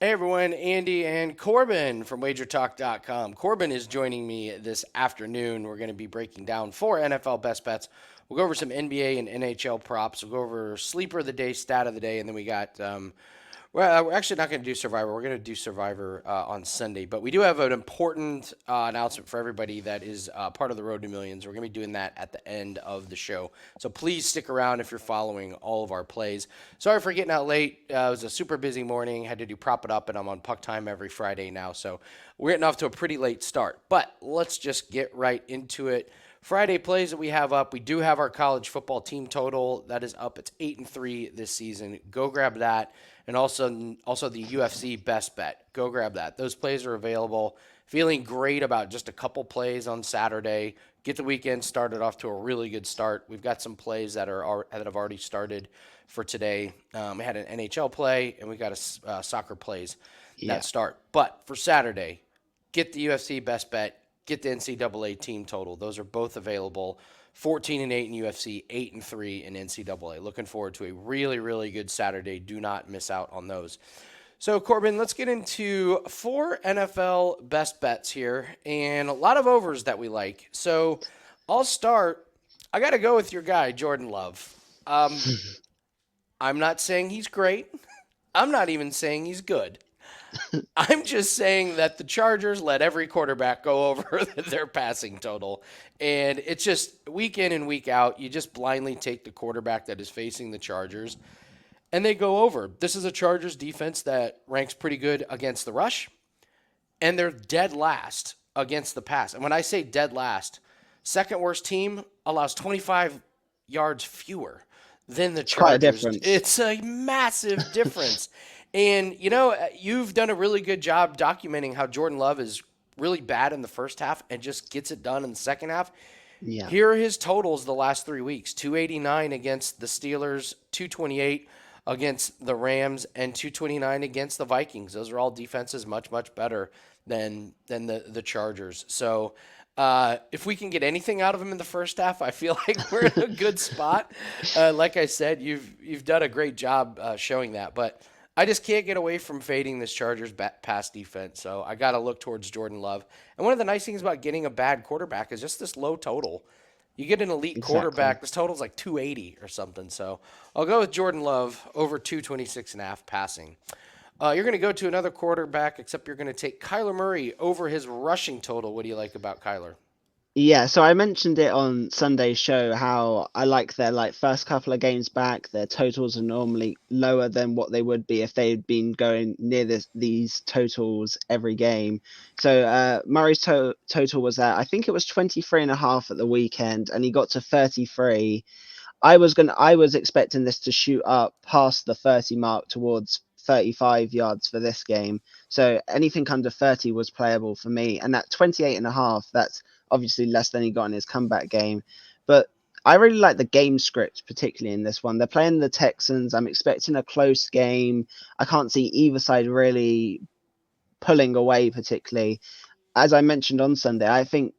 Hey everyone, Andy and Corbin from WagerTalk.com. Corbin is joining me this afternoon. We're going to be breaking down 4 NFL best bets. We'll go over some NBA and NHL props. We'll go over sleeper of the day, stat of the day, and then we got well, we're actually not going to do Survivor. We're going to do Survivor on Sunday, but we do have an important announcement for everybody that is part of the Road to Millions. We're going to be doing that at the end of the show, so please stick around if you're following all of our plays. Sorry for getting out late. It was a super busy morning. Had to do Prop It Up, and I'm on Puck Time every Friday now, so we're getting off to a pretty late start. But let's just get right into it. Friday plays that we have up. We do have our college football team total that is up. It's 8-3 this season. Go grab that, and also the UFC best bet. Go grab that. Those plays are available. Feeling great about just a couple plays on Saturday. Get the weekend started off to a really good start. We've got some plays that have already started for today. We had an NHL play, and we got a soccer plays Yeah, that start. But for Saturday, get the UFC best bet. Get the NCAA team total. Those are both available. 14-8 in UFC, 8-3 in NCAA. Looking forward to a really, really good Saturday. Do not miss out on those. So, Corbin, let's get into 4 NFL best bets here and a lot of overs that we like. So, I'll start. I got to go with your guy, Jordan Love. Um, I'm not saying he's great. I'm not even saying he's good. I'm just saying that the Chargers let every quarterback go over their passing total. And it's just week in and week out, you just blindly take the quarterback that is facing the Chargers and they go over. This is a Chargers defense that ranks pretty good against the rush, and they're dead last against the pass. And when I say dead last, second worst team allows 25 yards fewer than the it's quite a Chargers. difference. It's a massive difference. And, you've done a really good job documenting how Jordan Love is really bad in the first half and just gets it done in the second half. Yeah, Here are his totals the last 3 weeks: 289 against the Steelers, 228 against the Rams, and 229 against the Vikings. Those are all defenses much, much better than the Chargers. So if we can get anything out of him in the first half, I feel like we're in a good spot. Like I said, you've done a great job showing that, but I just can't get away from fading this Chargers pass defense. So I got to look towards Jordan Love. And one of the nice things about getting a bad quarterback is just this low total. You get an elite exactly. quarterback, this total's like 280 or something. So I'll go with Jordan Love over 226.5 passing. You're going to go to another quarterback, except you're going to take Kyler Murray over his rushing total. What do you like about Kyler? Yeah, so I mentioned it on Sunday's show how I like their first couple of games back. Their totals are normally lower than what they would be if they'd been going near these totals every game. So Murray's total was at I think it was 23 and a half at the weekend, and he got to 33. I was expecting this to shoot up past the 30 mark towards 35 yards for this game. So anything under 30 was playable for me. And at 28 and a half, that's obviously less than he got in his comeback game. But I really like the game script, particularly in this one. They're playing the Texans. I'm expecting a close game. I can't see either side really pulling away, particularly. As I mentioned on Sunday, I think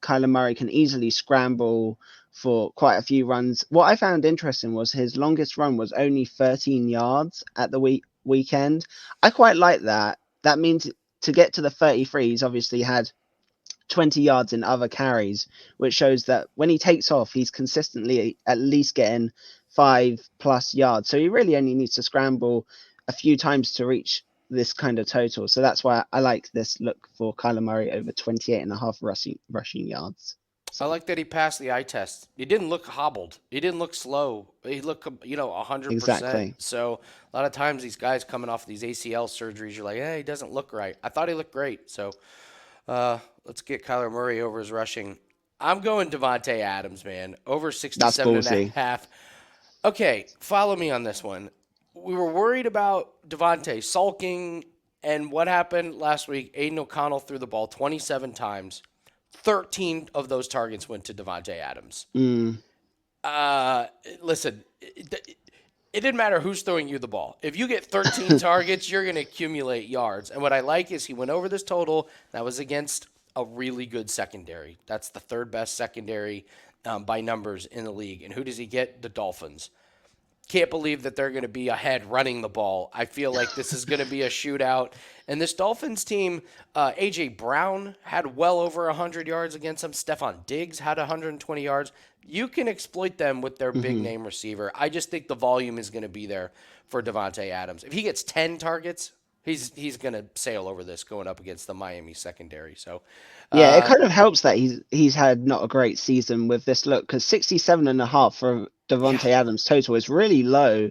Kyler Murray can easily scramble for quite a few runs. What I found interesting was his longest run was only 13 yards at the weekend. I quite like that. That means to get to the 33, he's obviously had 20 yards in other carries, which shows that when he takes off, he's consistently at least getting 5+ yards. So he really only needs to scramble a few times to reach this kind of total. So that's why I like this look for Kyler Murray over 28 and a half rushing yards. I So like that he passed the eye test. He didn't look hobbled. He didn't look slow. He looked, 100%. exactly. So a lot of times these guys coming off these ACL surgeries, you're like, hey, he doesn't look right. I thought he looked great. So let's get Kyler Murray over his rushing. I'm going Devontae Adams, man, over That's 67 and a ballsy. half. Okay, follow me on this one. We were worried about Devontae sulking, and what happened last week? Aiden O'Connell threw the ball 27 times. 13 of those targets went to Devontae Adams. Mm, Uh, Listen, it didn't matter who's throwing you the ball. If you get 13 targets, you're going to accumulate yards. And what I like is he went over this total. That was against a really good secondary. That's the third best secondary by numbers in the league. And who does he get? The Dolphins. Can't believe that they're going to be ahead running the ball. I feel like this is going to be a shootout. And this Dolphins team, A.J. Brown had well over 100 yards against them. Stephon Diggs had 120 yards. You can exploit them with their big Hmm. name receiver. I just think the volume is going to be there for Devontae Adams. If he gets 10 targets, he's going to sail over this going up against the Miami secondary. So, Yeah, it uh, kind of helps that he's had not a great season with this look because 67.5 for yeah. Devontae Adams total is really low.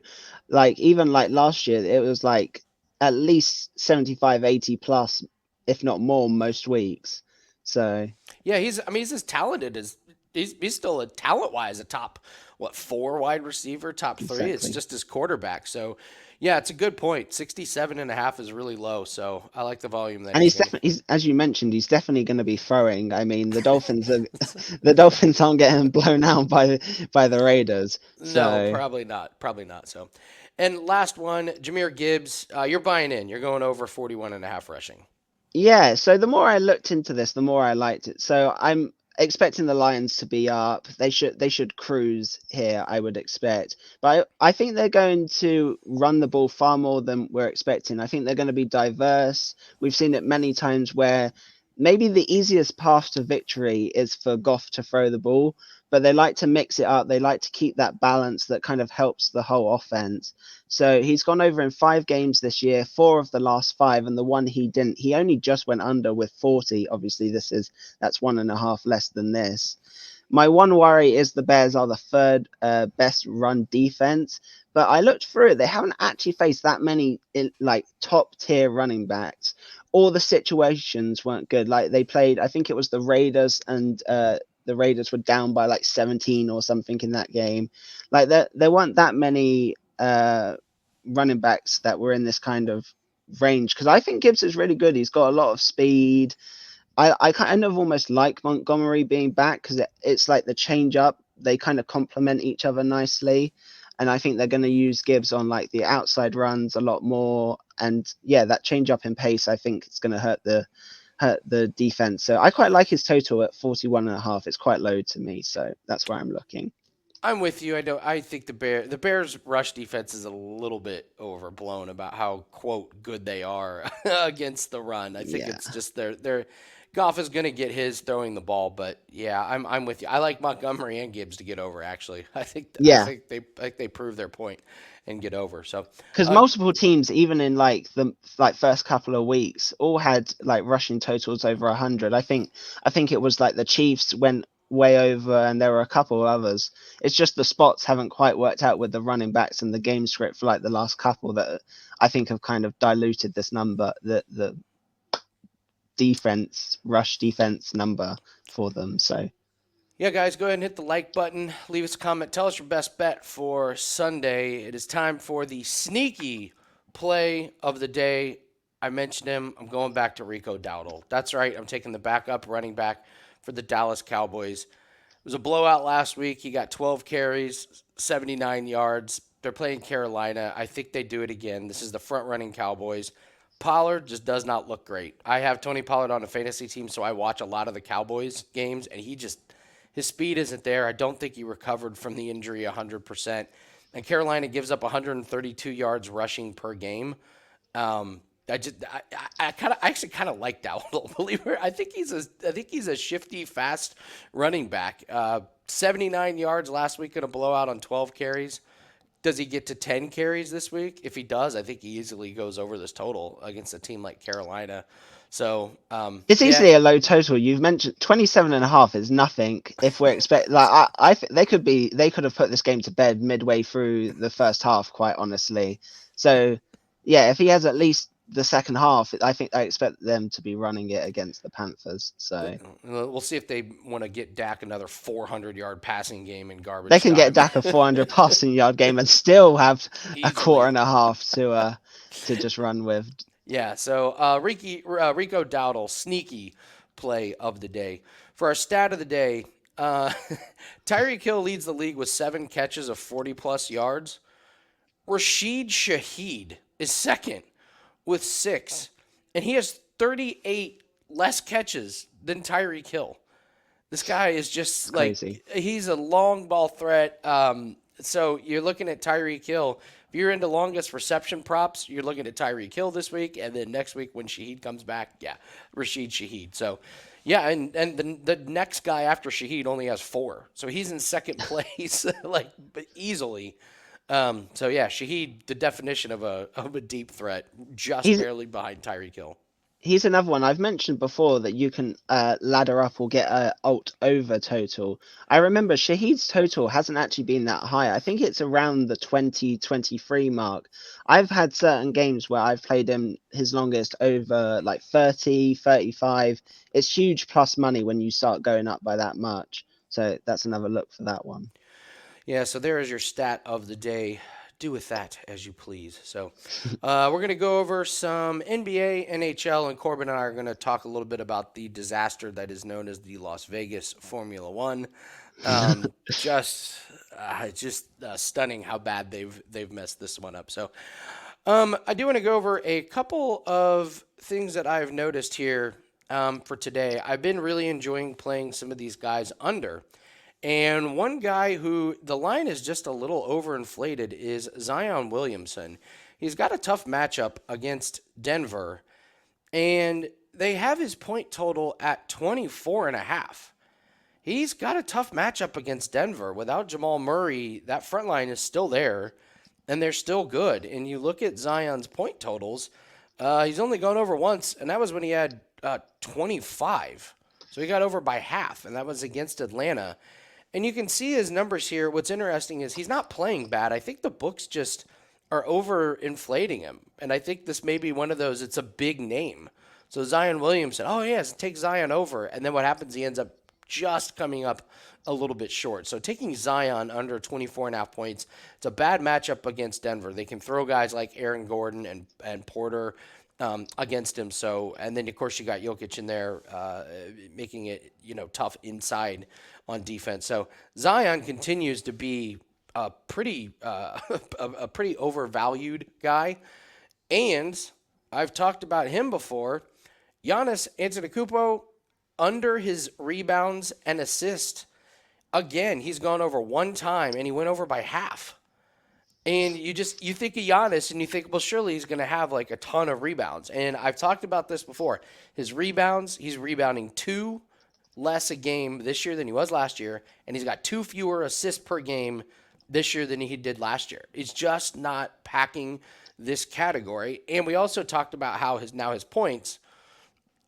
Like even like last year, it was like at least 75, 80 plus, if not more, most weeks. So Yeah, he's as talented as he's still a talent wise a top what four wide receiver, top three. It's exactly. just his quarterback. So yeah, it's a good point. 67.5 is really low. So I like the volume that And he's he's getting. definitely, he's, as you mentioned, he's definitely going to be throwing. I mean, the Dolphins are, the Dolphins aren't getting blown out by the Raiders. No, So probably not. Probably not. So, and last one, Jameer Gibbs. You're buying in. You're going over 41.5 rushing. yeah, so the more I looked into this, the more I liked it. So I'm expecting the Lions to be up. They should cruise here, I would expect. But I think they're going to run the ball far more than we're expecting. I think they're going to be diverse. We've seen it many times where maybe the easiest path to victory is for Goff to throw the ball, but they like to mix it up. They like to keep that balance that kind of helps the whole offense. So he's gone over in 5 games this year, four of the last five, and the one he didn't. He only just went under with 40. Obviously, that's 1.5 less than this. My one worry is the Bears are the third best run defense, but I looked through it. They haven't actually faced that many like top tier running backs. All the situations weren't good. Like they played, I think it was the Raiders, and the Raiders were down by like 17 or something in that game. Like there weren't that many running backs that were in this kind of range because I think Gibbs is really good. He's got a lot of speed. I kind of almost like Montgomery being back because it's like the change up. They kind of complement each other nicely. And I think they're going to use Gibbs on like the outside runs a lot more. And yeah, that change up in pace, I think it's going to hurt the defense. So I quite like his total at 41.5. It's quite low to me. So that's where I'm looking. I'm with you. I think the Bears rush defense is a little bit overblown about how quote good they are against the run. I think Yeah. it's just their Goff is going to get his throwing the ball, but yeah, I'm with you. I like Montgomery and Gibbs to get over. Actually, Yeah. I think they prove their point and get over. So, Because uh, multiple teams, even in like the like first couple of weeks, all had like rushing totals over 100. I think it was like the Chiefs went way over, and there were a couple of others. It's just the spots haven't quite worked out with the running backs and the game script for like the last couple that I think have kind of diluted this number, the defense rush defense number for them. So yeah, guys, go ahead and hit the like button. Leave us a comment. Tell us your best bet for Sunday. It is time for the sneaky play of the day. I mentioned him. I'm going back to Rico Dowdle. That's right. I'm taking the backup running back for the Dallas Cowboys. It was a blowout last week. He got 12 carries, 79 yards. They're playing Carolina. I think they do it again. This is the front running Cowboys. Pollard just does not look great. I have Tony Pollard on a fantasy team, so I watch a lot of the Cowboys games, and his speed isn't there. I don't think he recovered from the injury 100%. And Carolina gives up 132 yards rushing per game. I actually kind of like Dowdle. Believe it, I think he's a shifty, fast running back. 79 yards last week in a blowout on 12 carries. Does he get to 10 carries this week? If he does, I think he easily goes over this total against a team like Carolina. So, it's yeah, easily a low total. You've mentioned 27.5 is nothing. If we're expect like I think they could have put this game to bed midway through the first half, quite honestly. So yeah, if he has at least the second half, I expect them to be running it against the Panthers. So we'll see if they want to get Dak another 400-yard passing game in they garbage can get time. Dak a 400 passing yard game and still have a quarter Easily. and a half to just run with. Yeah, so Rico Dowdle, sneaky play of the day. For our stat of the day, uh, Tyreek Hill leads the league with 7 catches of 40-plus yards. Rashid Shaheed is second with 6, and he has 38 less catches than Tyreek Hill. This guy is It's just like crazy. he's a long ball threat. So you're looking at Tyreek Hill. If you're into longest reception props, you're looking at Tyreek Hill this week, and then next week when Shaheed comes back, yeah, Rashid Shaheed. So, yeah, and the next guy after Shaheed only has 4, so he's in second place, like easily. So yeah, Shaheed, the definition of a deep threat, just He's barely behind Tyreek Hill. he's another one I've mentioned before that you can ladder up or get a alt over total. I remember Shahid's total hasn't actually been that high. I think it's around the 20-23 mark. I've had certain games where I've played him his longest over like 30, 35. It's huge plus money when you start going up by that much. So that's another look for that one. Yeah, so there is your stat of the day. Do with that as you please. So, we're going to go over some NBA, NHL, and Corbin and I are going to talk a little bit about the disaster that is known as the Las Vegas Formula One. Just stunning how bad they've messed this one up. So, I do want to go over a couple of things that I've noticed here for today. I've been really enjoying playing some of these guys under. And one guy who the line is just a little overinflated is Zion Williamson. He's got a tough matchup against Denver, and they have his point total at 24 and a half. He's got a tough matchup against Denver. Without Jamal Murray, that front line is still there, and they're still good. And you look at Zion's point totals, he's only gone over once, and that was when he had 25. So he got over by half, and that was against Atlanta. And you can see his numbers here. What's interesting is he's not playing bad. I think the books just are overinflating him. And I think this may be one of those, it's a big name. So Zion Williamson, oh, yes, take Zion over. And then what happens, he ends up just coming up a little bit short. So taking Zion under 24 and a half points, it's a bad matchup against Denver. They can throw guys like Aaron Gordon and Porter against him. So, and then of course you got Jokic in there, making it, tough inside on defense. So Zion continues to be a pretty, a pretty overvalued guy. And I've talked about him before. Giannis Antetokounmpo under his rebounds and assists. Again, he's gone over one time and he went over by half. And you think of Giannis and you think, well, surely he's going to have like a ton of rebounds. And I've talked about this before. His rebounds, he's rebounding 2 less a game this year than he was last year, and he's got 2 fewer assists per game this year than he did last year. He's just not packing this category. And we also talked about how his points,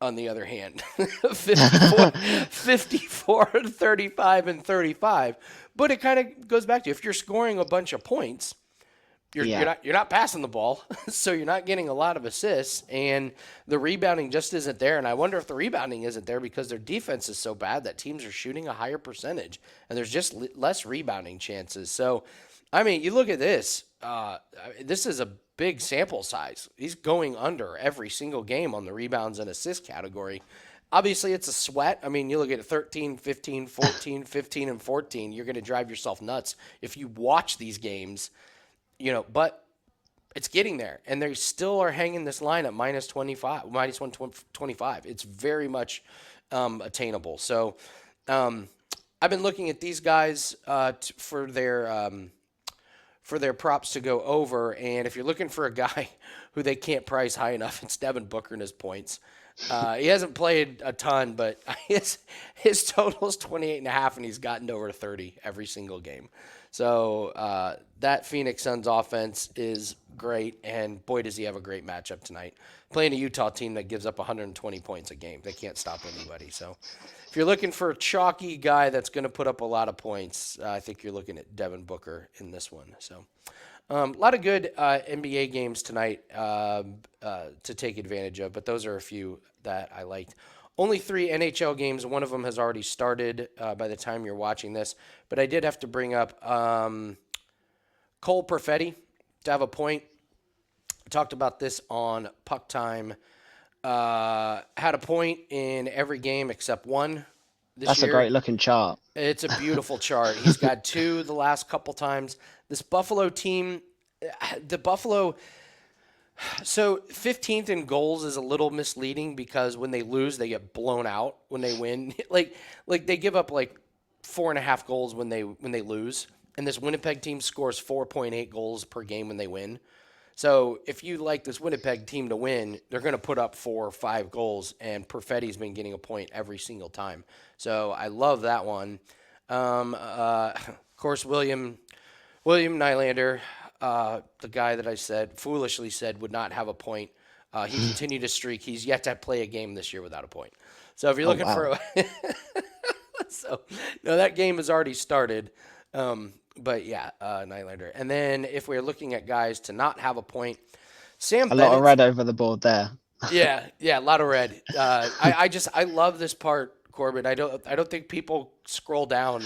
on the other hand, 54, 35, and 35. But it kind of goes back to, if you're scoring a bunch of points, you're not passing the ball, so you're not getting a lot of assists, and the rebounding just isn't there. And I wonder if the rebounding isn't there because their defense is so bad that teams are shooting a higher percentage, and there's just less rebounding chances. So, I mean, you look at this. This is a big sample size. He's going under every single game on the rebounds and assist category. Obviously, it's a sweat. I mean, you look at 13, 15, 14, 15, and 14. You're going to drive yourself nuts if you watch these games. But it's getting there, and they still are hanging this line at minus 25, minus 125. It's very much attainable. So I've been looking at these guys for their props to go over, and if you're looking for a guy who they can't price high enough, it's Devin Booker and his points. He hasn't played a ton, but his total is 28 and a half, and he's gotten to over 30 every single game. So that Phoenix Suns offense is great, and boy, does he have a great matchup tonight. Playing a Utah team that gives up 120 points a game. They can't stop anybody. So if you're looking for a chalky guy that's going to put up a lot of points, I think you're looking at Devin Booker in this one. So a lot of good NBA games tonight to take advantage of, but those are a few that I liked. Only 3 NHL games. One of them has already started by the time you're watching this. But I did have to bring up Cole Perfetti to have a point. I talked about this on Puck Time. Had a point in every game except one this That's year. a great looking chart. It's a beautiful chart. He's got 2 the last couple times. This Buffalo team, so 15th in goals is a little misleading because when they lose, they get blown out. When they win, like they give up like 4.5 goals when they lose, and this Winnipeg team scores 4.8 goals per game when they win. So if you like this Winnipeg team to win, they're going to put up 4 or 5 goals, and Perfetti's been getting a point every single time. So I love that one. Of course, William Nylander, the guy that I said foolishly said would not have a point. He continued his streak. He's yet to play a game this year without a point. So if you're Oh looking wow. for so no, that game has already started. But yeah, Nylander. And then if we're looking at guys to not have a point, Sam A lot of Bennett. red over the board there. Yeah, a lot of red. I love this part, Corbin. I don't think people scroll down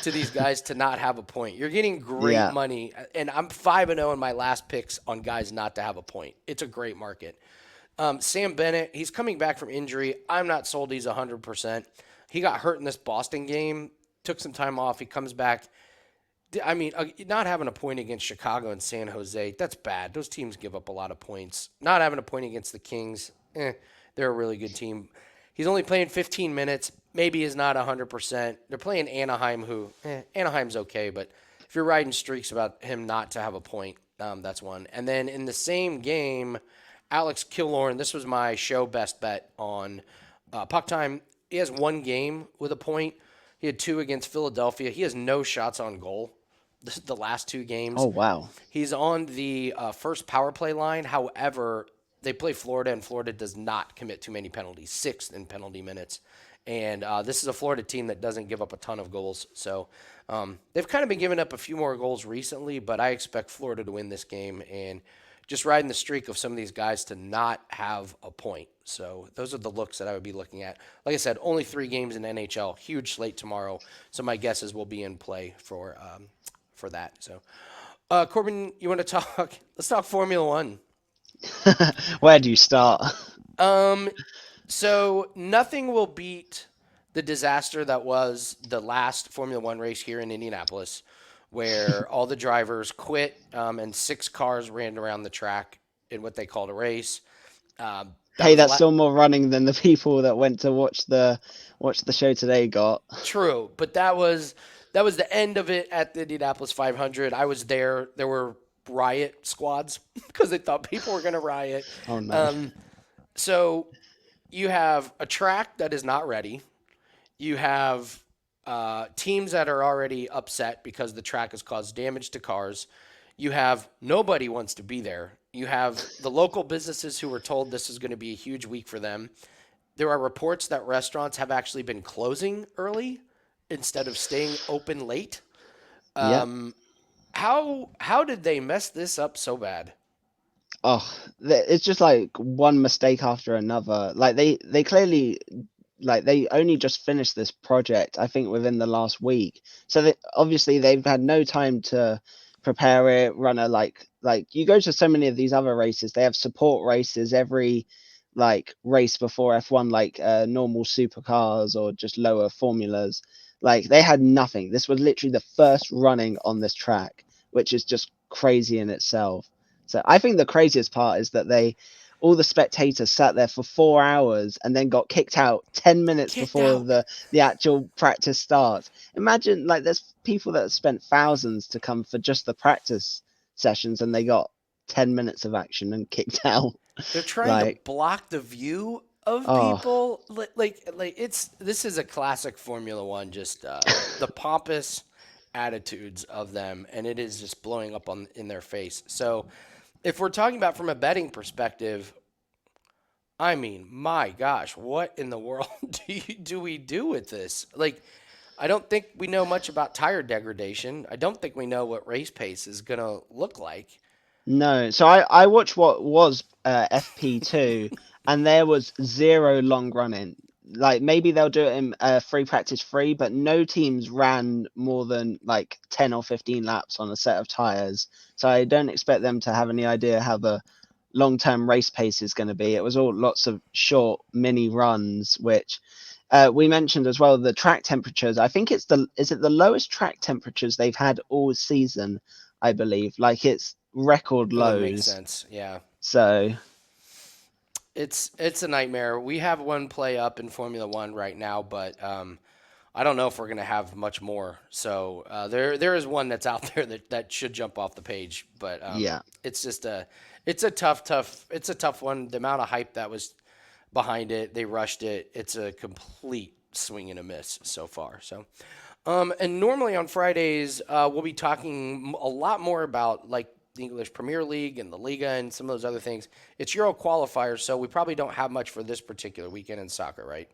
to these guys to not have a point. You're getting great Yeah. money, and I'm 5-0 in my last picks on guys not to have a point. It's a great market. Sam Bennett, he's coming back from injury. I'm not sold he's 100%. He got hurt in this Boston game, took some time off. He comes back. I mean, not having a point against Chicago and San Jose, that's bad. Those teams give up a lot of points. Not having a point against the Kings, they're a really good team. He's only playing 15 minutes. Maybe is not 100%. They're playing Anaheim, who, Anaheim's okay, but if you're riding streaks about him not to have a point, that's one. And then in the same game, Alex Killorn, this was my show best bet on Puck Time. He has one game with a point. He had two against Philadelphia. He has no shots on goal the last two Oh games. wow. He's on the first power play line. However, they play Florida, and Florida does not commit too many penalties, sixth in penalty minutes. And this is a Florida team that doesn't give up a ton of goals. So they've kind of been giving up a few more goals recently, but I expect Florida to win this game and just riding the streak of some of these guys to not have a point. So those are the looks that I would be looking at. Like I said, only 3 games in NHL. Huge slate tomorrow. So my guesses will be in play for that. So Corbin, you want to talk? Let's talk Formula One. Where do you start? Um, so nothing will beat the disaster that was the last Formula One race here in Indianapolis, where all the drivers quit and 6 cars ran around the track in what they called a race. That Hey, was that's still more running than the people that went to watch the show today got. true, but that was the end of it at the Indianapolis 500. I was there. There were riot squads because they thought people were going to riot. Oh no. Um, so you have a track that is not ready. You have teams that are already upset because the track has caused damage to cars. You have nobody wants to be there. You have the local businesses who were told this is going to be a huge week for them. There are reports that restaurants have actually been closing early instead of staying open late. Yeah. How did they mess this up so bad? Oh, it's just like one mistake after another. Like they clearly like they only just finished this project, I think, within the last week. So obviously they've had no time to prepare it, run a like you go to so many of these other races, they have support races every like race before F1, like normal supercars or just lower formulas. Like they had nothing. This was literally the first running on this track, which is just crazy in itself. So I think the craziest part is that they all the spectators sat there for 4 hours and then got kicked out 10 minutes Kicked before out. the actual practice starts. Imagine like there's people that spent thousands to come for just the practice sessions and they got 10 minutes of action and kicked out. They're trying to Like, block the view of oh, people. Like it's this is a classic Formula One. Just the pompous attitudes of them, and it is just blowing up on in their face. So, if we're talking about from a betting perspective, I mean, my gosh, what in the world do we do with this? Like, I don't think we know much about tire degradation. I don't think we know what race pace is gonna look like. no. So I watched what was FP2 and there was zero long running. Like maybe they'll do it in free practice free, but no teams ran more than like 10 or 15 laps on a set of tires. So I don't expect them to have any idea how the long-term race pace is going to be. It was all lots of short mini runs, which we mentioned as well. The track temperatures. I think it's the is it the lowest track temperatures they've had all season. I believe like it's record It would make lows. sense. Yeah. So It's a nightmare. We have one play up in Formula One right now, but I don't know if we're going to have much more. So there is one that's out there that should jump off the page, but Yeah. it's just it's a it's a tough one. The amount of hype that was behind it, they rushed it. It's a complete swing and a miss so far. So and normally on Fridays, we'll be talking a lot more about like the English Premier League and the Liga and some of those other things. It's Euro qualifiers, so we probably don't have much for this particular weekend in soccer, right?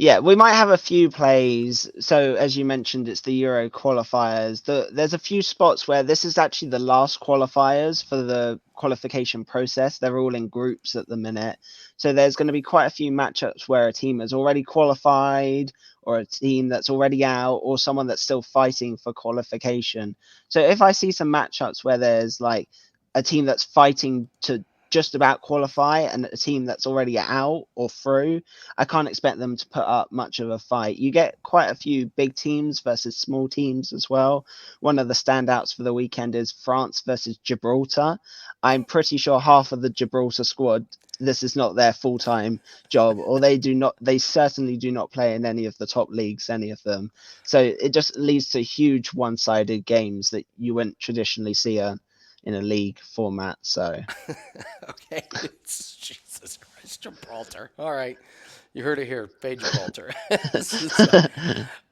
Yeah, we might have a few plays. So as you mentioned, it's the Euro qualifiers. There's a few spots where this is actually the last qualifiers for the qualification process. They're all in groups at the minute. So there's going to be quite a few matchups where a team has already qualified or a team that's already out or someone that's still fighting for qualification. So if I see some matchups where there's like a team that's fighting to just about qualify and a team that's already out or through, I can't expect them to put up much of a fight. You get quite a few big teams versus small teams as well. One of the standouts for the weekend is France versus Gibraltar. I'm pretty sure half of the Gibraltar squad, this is not their full-time job, or they certainly do not play in any of the top leagues, any of them. So it just leads to huge one-sided games that you wouldn't traditionally see in a league format. So Okay, it's Jesus Christ, Gibraltar. All right, you heard it here, Bay Gibraltar. So,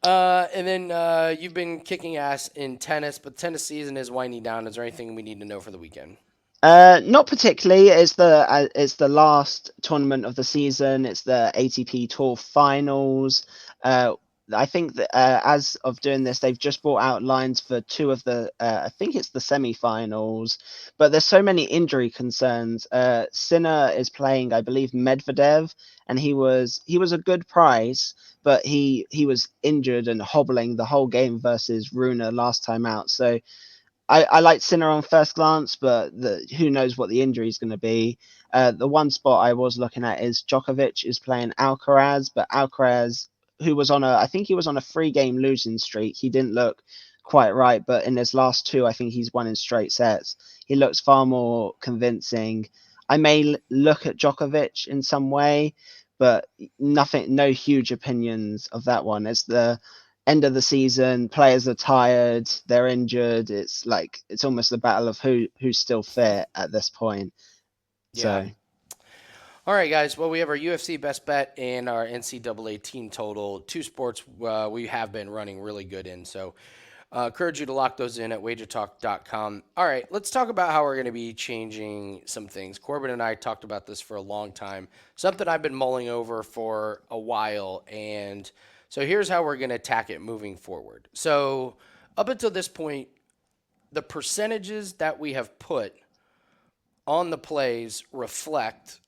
and then you've been kicking ass in tennis, but tennis season is winding down. Is there anything we need to know for the weekend? Not particularly. It's the last tournament of the season. It's the ATP Tour Finals. Uh, I think that as of doing this, they've just brought out lines for two of the. I think it's the semi-finals, but there's so many injury concerns. Sinner is playing, I believe, Medvedev, and he was a good price, but he was injured and hobbling the whole game versus Rune last time out. So I like Sinner on first glance, but who knows what the injury is going to be. The one spot I was looking at is Djokovic is playing Alcaraz, but Alcaraz, who was I think he was on a 3-game losing streak. He didn't look quite right, but in his last two, I think he's won in straight sets. He looks far more convincing. I may look at Djokovic in some way, but nothing, no huge opinions of that one. It's the end of the season, players are tired, they're injured. It's almost a battle of who's still fit at this point. Yeah. So All right, guys. Well, we have our UFC best bet and our NCAA team total. Two sports we have been running really good in. So, encourage you to lock those in at WagerTalk.com. All right, let's talk about how we're going to be changing some things. Corbin and I talked about this for a long time, something I've been mulling over for a while. And so, here's how we're going to attack it moving forward. So, up until this point, the percentages that we have put on the plays reflect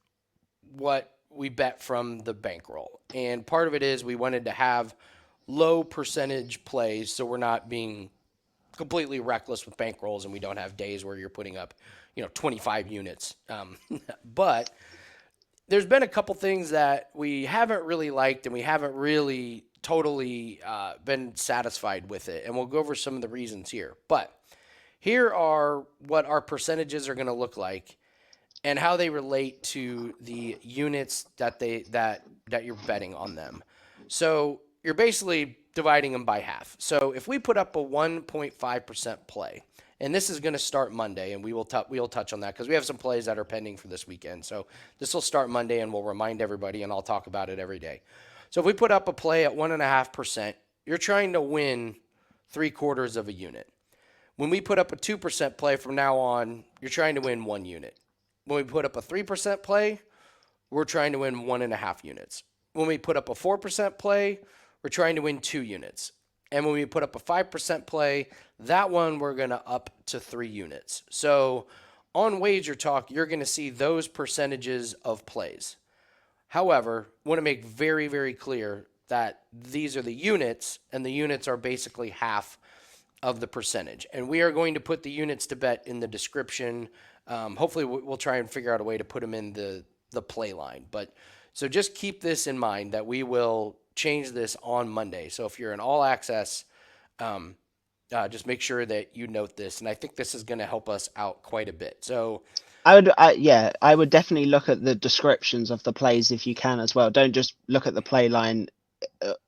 what we bet from the bankroll. And part of it is we wanted to have low percentage plays so we're not being completely reckless with bankrolls and we don't have days where you're putting up, 25 units. But there's been a couple things that we haven't really liked and we haven't really totally been satisfied with it. And we'll go over some of the reasons here. But here are what our percentages are going to look like and how they relate to the units that you're betting on them. So you're basically dividing them by half. So if we put up a 1.5% play, and this is going to start Monday, and we'll touch on that because we have some plays that are pending for this weekend. So this will start Monday, and we'll remind everybody, and I'll talk about it every day. So if we put up a play at 1.5%, you're trying to win 3/4 of a unit. When we put up a 2% play from now on, you're trying to win 1 unit. When we put up a 3% play, we're trying to win 1.5 units. When we put up a 4% play, we're trying to win 2 units. And when we put up a 5% play, that one we're going to up to 3 units. So on Wager Talk, you're going to see those percentages of plays. However, I want to make very, very clear that these are the units, and the units are basically half of the percentage. And we are going to put the units to bet in the description. Hopefully, we'll try and figure out a way to put them in the play line. But so just keep this in mind that we will change this on Monday. So if you're in all access, just make sure that you note this. And I think this is going to help us out quite a bit. So I would definitely look at the descriptions of the plays if you can as well. Don't just look at the play line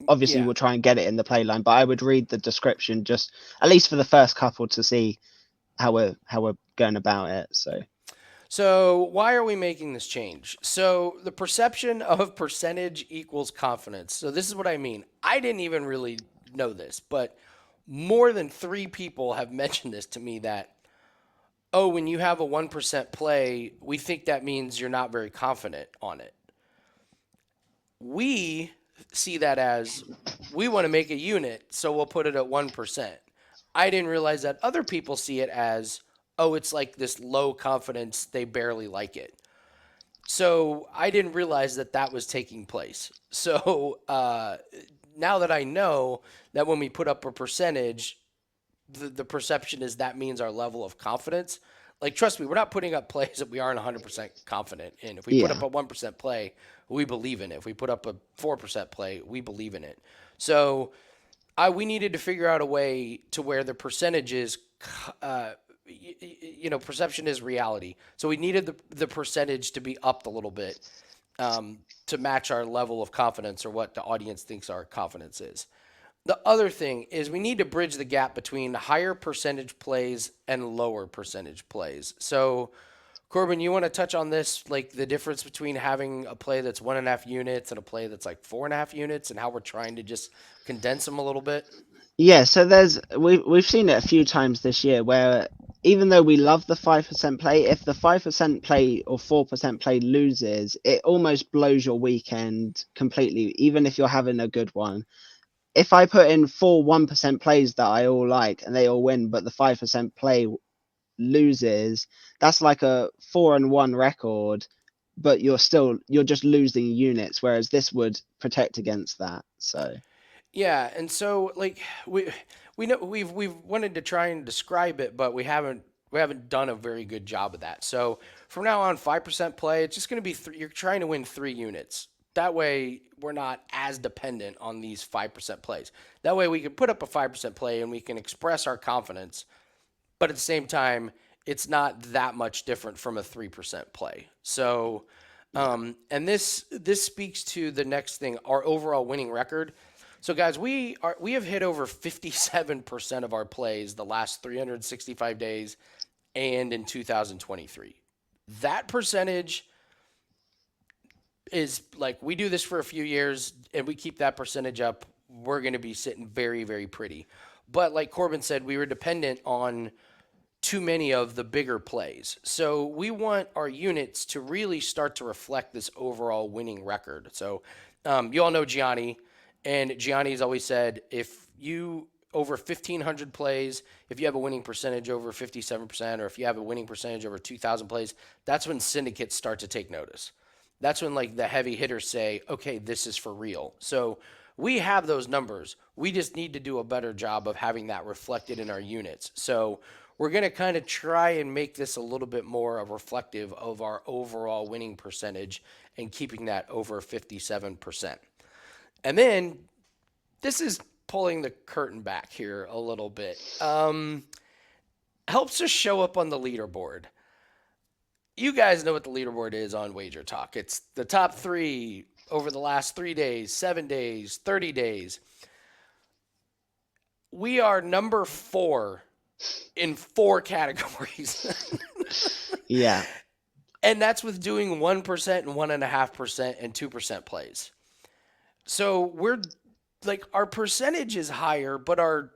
Obviously, Yeah. we'll try and get it in the play line, but I would read the description just at least for the first couple to see how we're going about it. So, why are we making this change? So, the perception of percentage equals confidence. So, this is what I mean. I didn't even really know this, but more than 3 people have mentioned this to me that, oh, when you have a 1% play, we think that means you're not very confident on it. We see that as we want to make a unit, so we'll put it at 1%. I didn't realize that other people see it as, oh, it's like this low confidence, they barely like it. So I didn't realize that that was taking place. So now that I know that when we put up a percentage, the perception is that means our level of confidence. Like, trust me, we're not putting up plays that we aren't 100% confident in. If we put up Yeah, a 1% play, we believe in it. If we put up a 4% play, we believe in it. So we needed to figure out a way to where the percentages, perception is reality. So we needed the percentage to be upped a little bit to match our level of confidence or what the audience thinks our confidence is. The other thing is we need to bridge the gap between higher percentage plays and lower percentage plays. So, Corbin, you want to touch on this, like the difference between having a play that's 1.5 units and a play that's like 4.5 units, and how we're trying to just condense them a little bit? yeah. So we've seen it a few times this year where even though we love the 5% play, if the 5% play or 4% play loses, it almost blows your weekend completely. Even if you're having a good one, if I put in 4 1% plays that I all like and they all win, but the 5% play loses, that's like a 4-1 record, but you're just losing units, whereas this would protect against that. So Yeah, and so like we know we've wanted to try and describe it, but we haven't done a very good job of that. So from now on, 5% play, it's just going to be you're trying to win 3 units. That way, we're not as dependent on these 5% plays. That way, we can put up a 5% play and we can express our confidence, but at the same time, it's not that much different from a 3% play. So, yeah, and this speaks to the next thing, our overall winning record. So, guys, we have hit over 57% of our plays the last 365 days and in 2023. That percentage is like we do this for a few years and we keep that percentage up, we're going to be sitting very, very pretty. But like Corbin said, we were dependent on too many of the bigger plays. So we want our units to really start to reflect this overall winning record. So you all know Gianni, and Gianni's always said if you over 1,500 plays, if you have a winning percentage over 57%, or if you have a winning percentage over 2,000 plays, that's when syndicates start to take notice. That's when like the heavy hitters say, okay, this is for real. So we have those numbers. We just need to do a better job of having that reflected in our units. So we're going to kind of try and make this a little bit more of reflective of our overall winning percentage and keeping that over 57%. And then this is pulling the curtain back here a little bit. Helps us show up on the leaderboard. You guys know what the leaderboard is on WagerTalk. It's the top 3 over the last 3 days, 7 days, 30 days. We are number 4 in 4 categories. yeah, And that's with doing 1% and 1.5% and 2% plays. So we're like our percentage is higher, but our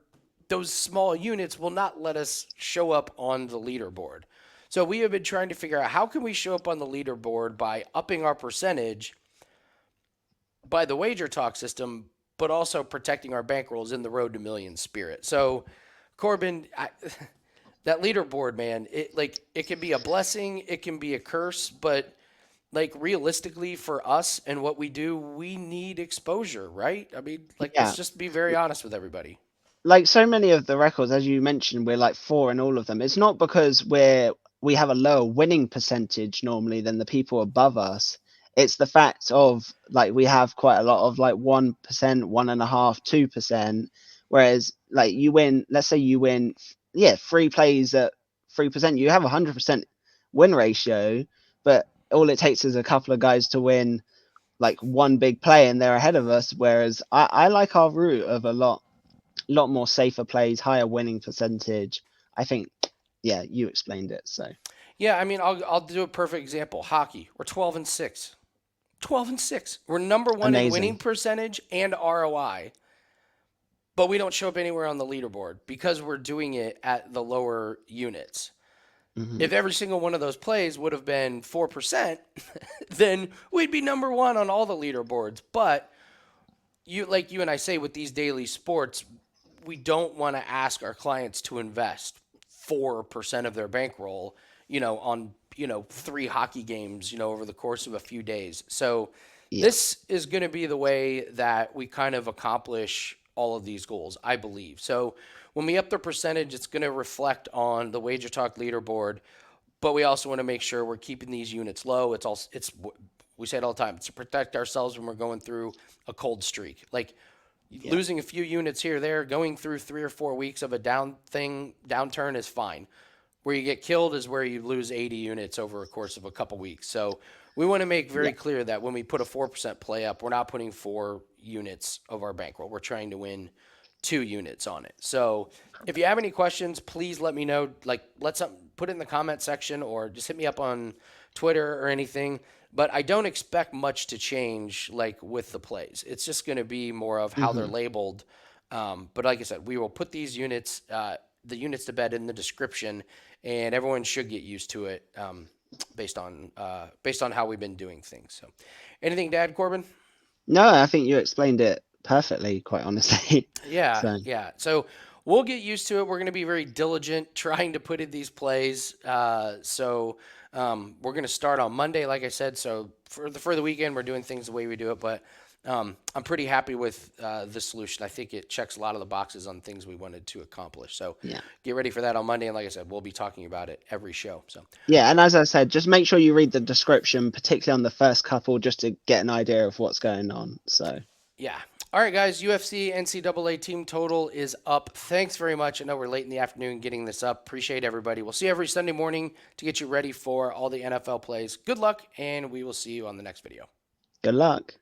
those small units will not let us show up on the leaderboard. So we have been trying to figure out how can we show up on the leaderboard by upping our percentage by the wager talk system, but also protecting our bankrolls in the road to millions spirit. So Corbin, that leaderboard, man, it can be a blessing, it can be a curse, but like realistically for us and what we do, we need exposure, right? I mean, like let's yeah. just be very honest with everybody. Like so many of the records, as you mentioned, we're like 4 in all of them. It's not because we have a lower winning percentage normally than the people above us. It's the fact of like we have quite a lot of like 1%, 1.5, 2%. Whereas like you win, let's say you win, yeah, 3 plays at 3%, you have 100% win ratio, but all it takes is a couple of guys to win like one big play and they're ahead of us. Whereas I like our route of a lot more safer plays, higher winning percentage. I think, yeah, you explained it. So Yeah, I mean, I'll do a perfect example. Hockey, we're 12-6. 12-6. We're number one in winning amazing. percentage and ROI, but we don't show up anywhere on the leaderboard because we're doing it at the lower units. Hmm. If every single one of those plays would have been 4%, then we'd be number one on all the leaderboards. But like you and I say, with these daily sports, we don't want to ask our clients to invest 4% of their bankroll, on, 3 hockey games, over the course of a few days. So Yeah, this is going to be the way that we kind of accomplish all of these goals, I believe. So when we up the percentage, it's going to reflect on the Wager Talk leaderboard, but we also want to make sure we're keeping these units low. It's we say it all the time. It's to protect ourselves when we're going through a cold streak. Like yeah, losing a few units here or there, going through 3 or 4 weeks of a downturn is fine. Where you get killed is where you lose 80 units over a course of a couple weeks. So we want to make yeah. very clear that when we put a 4% play up, we're not putting 4 units of our bankroll. We're trying to win 2 units on it. So if you have any questions, please let me know. Like, put it in the comment section or just hit me up on Twitter or anything. But I don't expect much to change, like with the plays. It's just going to be more of how they're Hmm. labeled. But like I said, we will put these units, the units to bed in the description, and everyone should get used to it based on how we've been doing things. So, anything to add, Corbin? No, I think you explained it perfectly, quite honestly. Yeah, So yeah. So we'll get used to it. We're going to be very diligent trying to put in these plays. We're going to start on Monday, like I said. So for the weekend, we're doing things the way we do it. But I'm pretty happy with the solution. I think it checks a lot of the boxes on things we wanted to accomplish. So yeah. get ready for that on Monday. And like I said, we'll be talking about it every show. So Yeah, and as I said, just make sure you read the description, particularly on the first couple, just to get an idea of what's going on. So, yeah. All right, guys. UFC NCAA team total is up. Thanks very much. I know we're late in the afternoon getting this up. Appreciate everybody. We'll see you every Sunday morning to get you ready for all the NFL plays. Good luck, and we will see you on the next video. good luck.